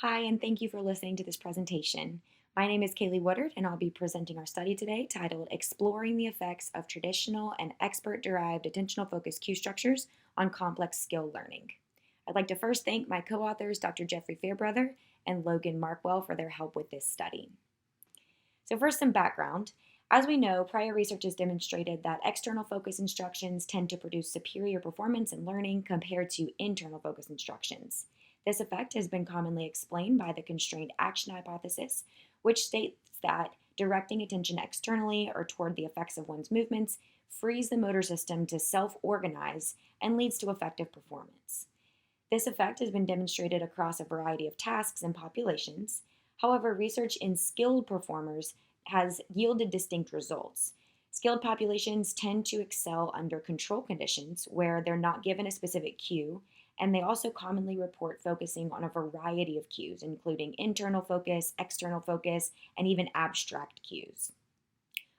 Hi, and thank you for listening to this presentation. My name is Kaylee Woodard, and I'll be presenting our study today titled Exploring the Effects of Traditional and Expert-Derived Attentional Focus Cue Structures on Complex Skill Learning. I'd like to first thank my co-authors, Dr. Jeffrey Fairbrother and Logan Markwell, for their help with this study. So first, some background. As we know, prior research has demonstrated that external focus instructions tend to produce superior performance in learning compared to internal focus instructions. This effect has been commonly explained by the constrained action hypothesis, which states that directing attention externally or toward the effects of one's movements frees the motor system to self-organize and leads to effective performance. This effect has been demonstrated across a variety of tasks and populations. However, research in skilled performers has yielded distinct results. Skilled populations tend to excel under control conditions where they're not given a specific cue, and they also commonly report focusing on a variety of cues, including internal focus, external focus, and even abstract cues.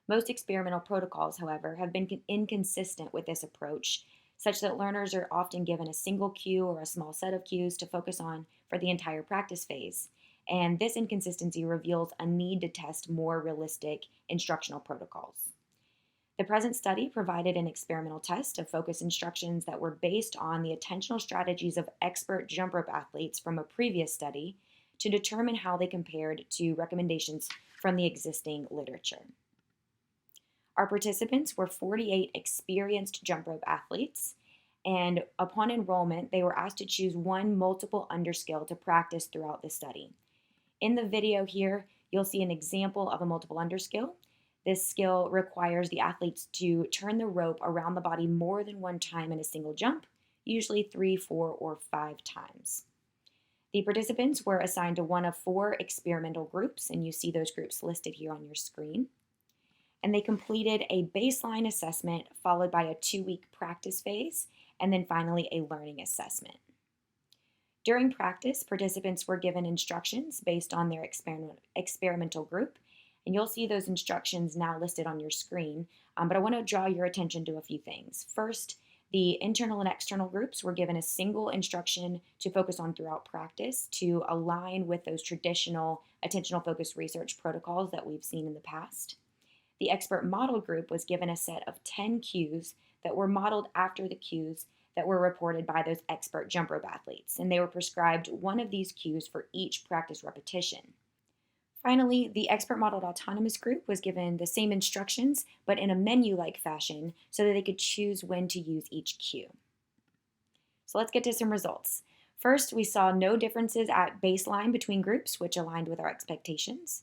Most experimental protocols, however, have been inconsistent with this approach, such that learners are often given a single cue or a small set of cues to focus on for the entire practice phase. And this inconsistency reveals a need to test more realistic instructional protocols. The present study provided an experimental test of focus instructions that were based on the attentional strategies of expert jump rope athletes from a previous study to determine how they compared to recommendations from the existing literature. Our participants were 48 experienced jump rope athletes, and upon enrollment, they were asked to choose one multiple underskill to practice throughout the study. In the video here, you'll see an example of a multiple underskill. This skill requires the athletes to turn the rope around the body more than one time in a single jump, usually 3, 4, or 5 times. The participants were assigned to one of 4 experimental groups, and you see those groups listed here on your screen. And they completed a baseline assessment followed by a 2-week practice phase, and then finally a learning assessment. During practice, participants were given instructions based on their experimental group, and you'll see those instructions now listed on your screen, but I want to draw your attention to a few things. First, the internal and external groups were given a single instruction to focus on throughout practice to align with those traditional attentional focus research protocols that we've seen in the past. The expert model group was given a set of 10 cues that were modeled after the cues that were reported by those expert jump rope athletes, and they were prescribed one of these cues for each practice repetition. Finally, the expert modeled autonomous group was given the same instructions, but in a menu-like fashion so that they could choose when to use each cue. So let's get to some results. First, we saw no differences at baseline between groups, which aligned with our expectations.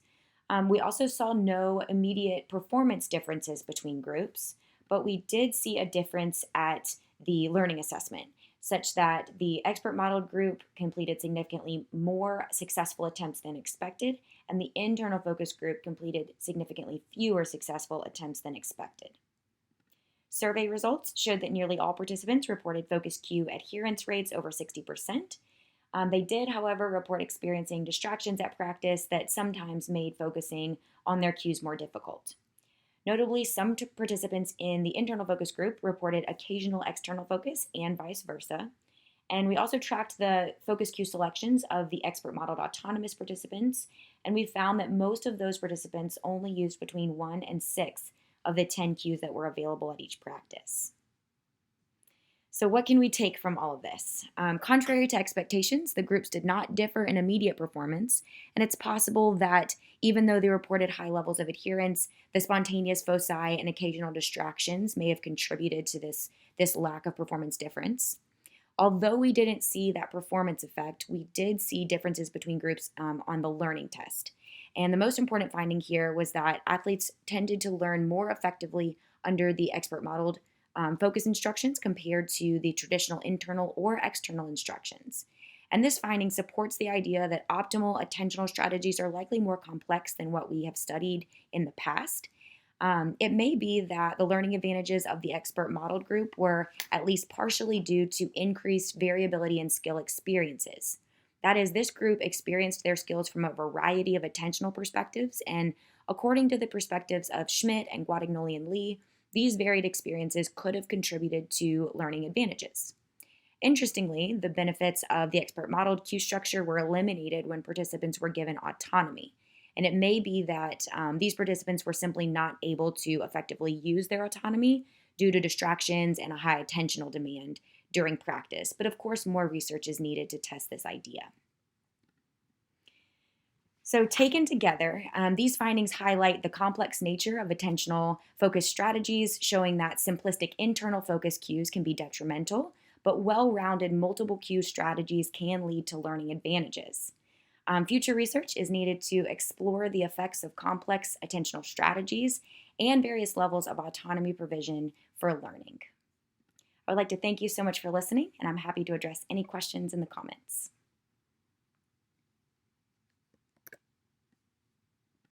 We also saw no immediate performance differences between groups, but we did see a difference at the learning assessment, such that the expert modeled group completed significantly more successful attempts than expected, and the internal focus group completed significantly fewer successful attempts than expected. Survey results showed that nearly all participants reported focus cue adherence rates over 60%. They did, however, report experiencing distractions at practice that sometimes made focusing on their cues more difficult. Notably, some participants in the internal focus group reported occasional external focus and vice versa. And we also tracked the focus cue selections of the expert modeled autonomous participants, and we found that most of those participants only used between 1 and 6 of the 10 cues that were available at each practice. So what can we take from all of this? Contrary to expectations, the groups did not differ in immediate performance, and it's possible that even though they reported high levels of adherence, the spontaneous foci and occasional distractions may have contributed to this lack of performance difference. Although we didn't see that performance effect, we did see differences between groups on the learning test. And the most important finding here was that athletes tended to learn more effectively under the expert modeled focus instructions compared to the traditional internal or external instructions. And this finding supports the idea that optimal attentional strategies are likely more complex than what we have studied in the past. It may be that the learning advantages of the expert modeled group were at least partially due to increased variability in skill experiences. That is, this group experienced their skills from a variety of attentional perspectives, and according to the perspectives of Schmidt and Guadagnoli and Lee, these varied experiences could have contributed to learning advantages. Interestingly, the benefits of the expert modeled cue structure were eliminated when participants were given autonomy. And it may be that these participants were simply not able to effectively use their autonomy due to distractions and a high attentional demand during practice. But of course, more research is needed to test this idea. So, taken together, these findings highlight the complex nature of attentional focus strategies, showing that simplistic internal focus cues can be detrimental, but well rounded multiple cue strategies can lead to learning advantages. Future research is needed to explore the effects of complex attentional strategies and various levels of autonomy provision for learning. I would like to thank you so much for listening, and I'm happy to address any questions in the comments.